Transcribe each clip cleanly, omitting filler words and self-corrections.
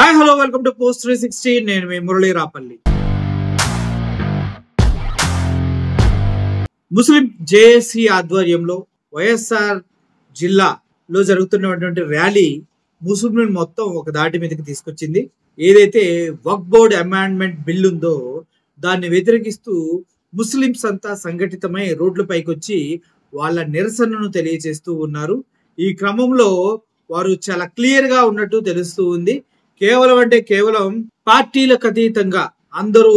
Hi hello welcome to post 360. నేను మీ మురళీ రాపల్లి. ముస్లిం JAC ఆధ్వర్యంలో వైఎస్ఆర్ జిల్లాలో జరుగుతున్నటువంటి ర్యాలీ ముస్లింలను మొత్తం ఒక దాటి మీదకి తీసుకొచ్చింది. ఏదైతే వక్ఫ్ బోర్డ్ అమెండ్మెంట్ బిల్ ఉందో దాన్ని వ్యతిరేకిస్తూ ముస్లింస్ అంతా సంఘటితమై రోడ్లపైకి వచ్చి వాళ్ళ నిరసనను తెలియజేస్తూ ఉన్నారు. ఈ క్రమంలో వారు చాలా క్లియర్ గా ఉన్నట్టు తెలుస్తూ ఉంది. కేవలం పార్టీలకు అతీతంగా అందరూ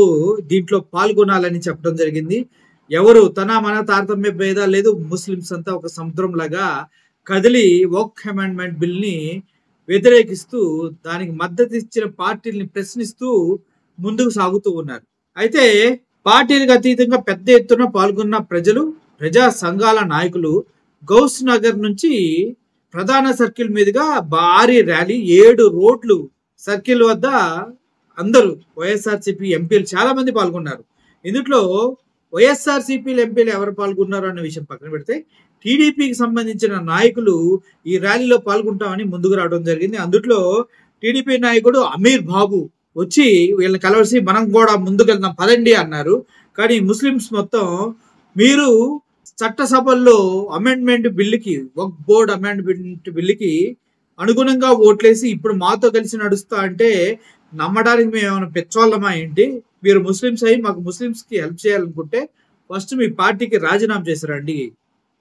దీంట్లో పాల్గొనాలని చెప్పడం జరిగింది. ఎవరు తన మన తారతమ్య భేదాలు లేదు. ముస్లింస్ అంతా ఒక సముద్రం లాగా కదిలి వక్ఫ్ అమెండ్మెంట్ బిల్ ని వ్యతిరేకిస్తూ దానికి మద్దతు ఇచ్చిన పార్టీల్ని ప్రశ్నిస్తూ ముందుకు సాగుతూ ఉన్నారు. అయితే పార్టీలకు అతీతంగా పెద్ద ఎత్తున పాల్గొన్న ప్రజలు, ప్రజా సంఘాల నాయకులు గౌస్ నగర్ నుంచి ప్రధాన సర్కిల్ మీదుగా భారీ ర్యాలీ 7 రోడ్లు సర్కిల్ వద్ద అందరూ వైఎస్ఆర్సీపీ ఎంపీలు చాలా మంది పాల్గొన్నారు. ఇందులో వైఎస్ఆర్సీపీ ఎంపీలు ఎవరు పాల్గొన్నారు అన్న విషయం పక్కన పెడితే టీడీపీకి సంబంధించిన నాయకులు ఈ ర్యాలీలో పాల్గొంటామని ముందుకు రావడం జరిగింది. అందులో టీడీపీ నాయకుడు అమీర్ బాబు వచ్చి వీళ్ళని కలవసి మనం కూడా ముందుకెళ్దాం పదండి అన్నారు. కానీ ముస్లిమ్స్ మొత్తం మీరు చట్టసభల్లో అమెండ్మెంట్ బిల్లుకి, వక్ఫ్ బోర్డ్ అమెండ్మెంట్ బిల్లుకి అనుగుణంగా ఓట్లేసి ఇప్పుడు మాతో కలిసి నడుస్తా అంటే నమ్మడానికి మేము ఏమైనా పెచ్చోళ్ళమా ఏంటి? మీరు ముస్లిమ్స్ అయ్యి మాకు ముస్లిమ్స్ కి హెల్ప్ చేయాలనుకుంటే ఫస్ట్ మీ పార్టీకి రాజీనామా చేశారండి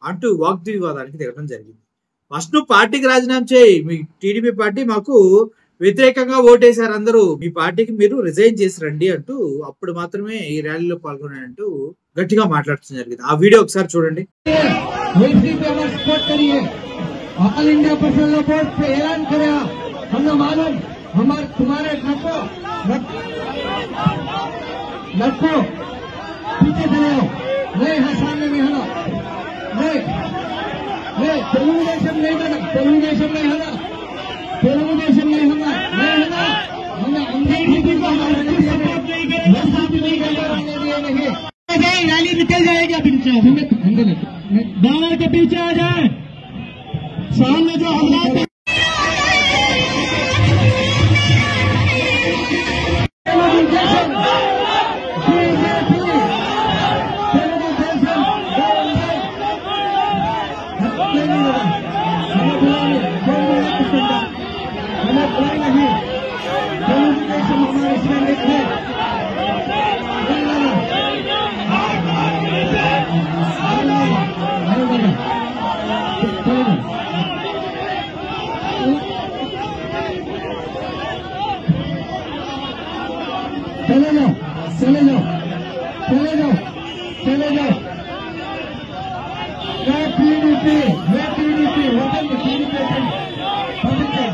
అంటూ వాగ్వివాదానికి దిగడం జరిగింది. ఫస్ట్ నువ్వు పార్టీకి రాజీనామా చేయి, మీ టీడీపీ పార్టీ మాకు వ్యతిరేకంగా ఓటేశారు, అందరూ మీ పార్టీకి మీరు రిజైన్ చేసి రండి అంటూ అప్పుడు మాత్రమే ఈ ర్యాలీలో పాల్గొన్నానంటూ గట్టిగా మాట్లాడటం జరిగింది. ఆ వీడియో ఒకసారి చూడండి. ऑल इंडिया पर्सनल बोर्ड पे ऐलान करा हमने मालूम हमारे तुम्हारे लड़को पीछे चले आओ, नहीं हाँ सामने में हला नहीं तेलुगुदेशम नहीं हला, तेलुगुदेशम नहीं हला, तेलुगुदेशम नहीं हला, नहीं हला हमने अंग्रेजी को नहीं रैली निकल जाएगी अभी बैनर के पीछे आ जाए, सामने जो हालात चले जाओ पीडीपी होटल में रीजन करके आ जाओ, चले जाओ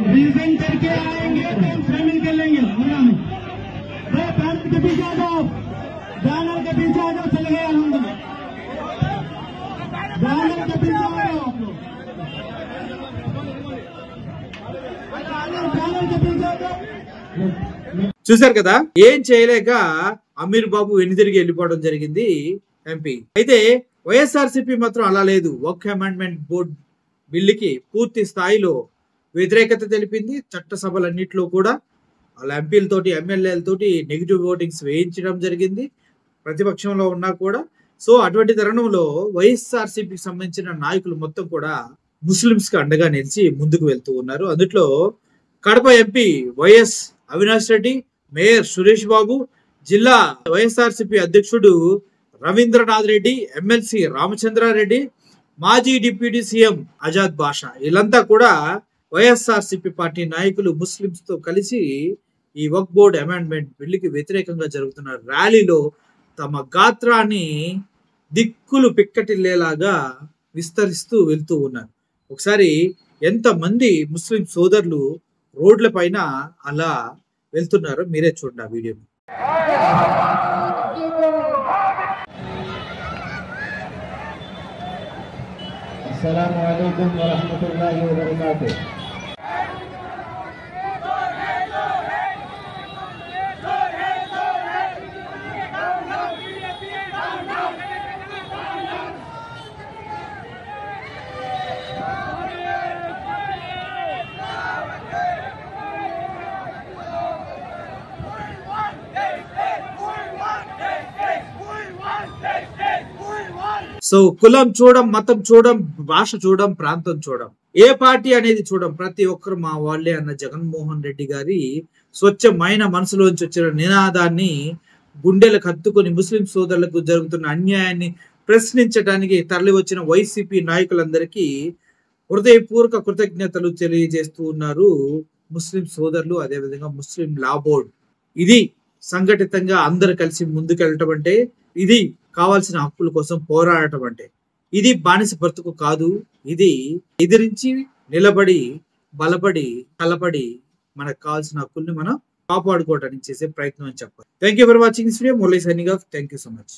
रीजन करके आएंगे तो हम शामिल कर लेंगे। भाई बैनर के पीछे आ जाओ, बैनर के पीछे आ जाओ, चले गए अलहमदुलिल्लाह, बैनर के पीछे आ जाओ आप लोग, बैनर के पीछे आ जाओ। చూశారు కదా, ఏం చేయలేక అమీర్ బాబు వెనుదిరిగి వెళ్ళిపోవడం జరిగింది ఎంపీ. అయితే వైఎస్ఆర్సీపీ మాత్రం అలా లేదు. వక్ఫ్ అమెండ్మెంట్ బోర్డ్ బిల్లుకి పూర్తి స్థాయిలో వ్యతిరేకత తెలిపింది. చట్టసభలన్నింటిలో కూడా వాళ్ళ ఎంపీలతోటి, ఎమ్మెల్యేలతోటి నెగిటివ్ ఓటింగ్స్ వేయించడం జరిగింది ప్రతిపక్షంలో ఉన్నా కూడా. సో అటువంటి తరుణంలో వైఎస్ఆర్సీపీకి సంబంధించిన నాయకులు మొత్తం కూడా ముస్లింస్ కి అండగా నిలిచి ముందుకు వెళ్తూ ఉన్నారు. అందులో కడప ఎంపీ వైఎస్ అవినాష్ రెడ్డి, మేయర్ సురేష్ బాబు, జిల్లా వైఎస్ఆర్సీపీ అధ్యక్షుడు రవీంద్రనాథ్ రెడ్డి, ఎమ్మెల్సీ రామచంద్రారెడ్డి, మాజీ డిప్యూటీ సీఎం ఆజాద్ బాషా, వీళ్ళంతా కూడా వైఎస్ఆర్సీపీ పార్టీ నాయకులు ముస్లింస్ తో కలిసి ఈ వక్ఫ్ బోర్డ్ అమెండ్మెంట్ బిల్లుకి వ్యతిరేకంగా జరుగుతున్న ర్యాలీలో తమ గాత్రాన్ని దిక్కులు పిక్కటిల్లేలాగా విస్తరిస్తూ వెళ్తూ ఉన్నారు. ఒకసారి ఎంతమంది ముస్లిం సోదరులు రోడ్ల పైన అలా వెళ్తున్నారో మీరే చూడండి ఆ వీడియోని. అస్సలాము అలైకుం వరహ్మతుల్లాహి వబరకాతుహ్. సో కులం చూడం, మతం చూడం, భాష చూడం, ప్రాంతం చూడం, ఏ పార్టీ అనేది చూడం, ప్రతి ఒక్కరు మా వాళ్ళే అన్న జగన్మోహన్ రెడ్డి గారి స్వచ్ఛమైన మనసులోంచి వచ్చిన నినాదాన్ని గుండెలకు హత్తుకొని ముస్లిం సోదరులకు జరుగుతున్న అన్యాయాన్ని ప్రశ్నించడానికి తరలి వచ్చిన వైసీపీ నాయకులందరికీ హృదయపూర్వక కృతజ్ఞతలు తెలియజేస్తూ ఉన్నారు ముస్లిం సోదరులు, అదేవిధంగా ముస్లిం లా బోర్డ్. ఇది సంఘటితంగా అందరు కలిసి ముందుకెళ్ళటం అంటే, ఇది కావాల్సిన హక్కుల కోసం పోరాడటం అంటే, ఇది బానిస బ్రతుకు కాదు. ఇది ఎదిరించి నిలబడి బలపడి కలపడి మనకు కావాల్సిన హక్కుల్ని మనం కాపాడుకోవడానికి చేసే ప్రయత్నం అని చెప్పాలి. Thank you for watching this video. Murali signing off. Thank you so much.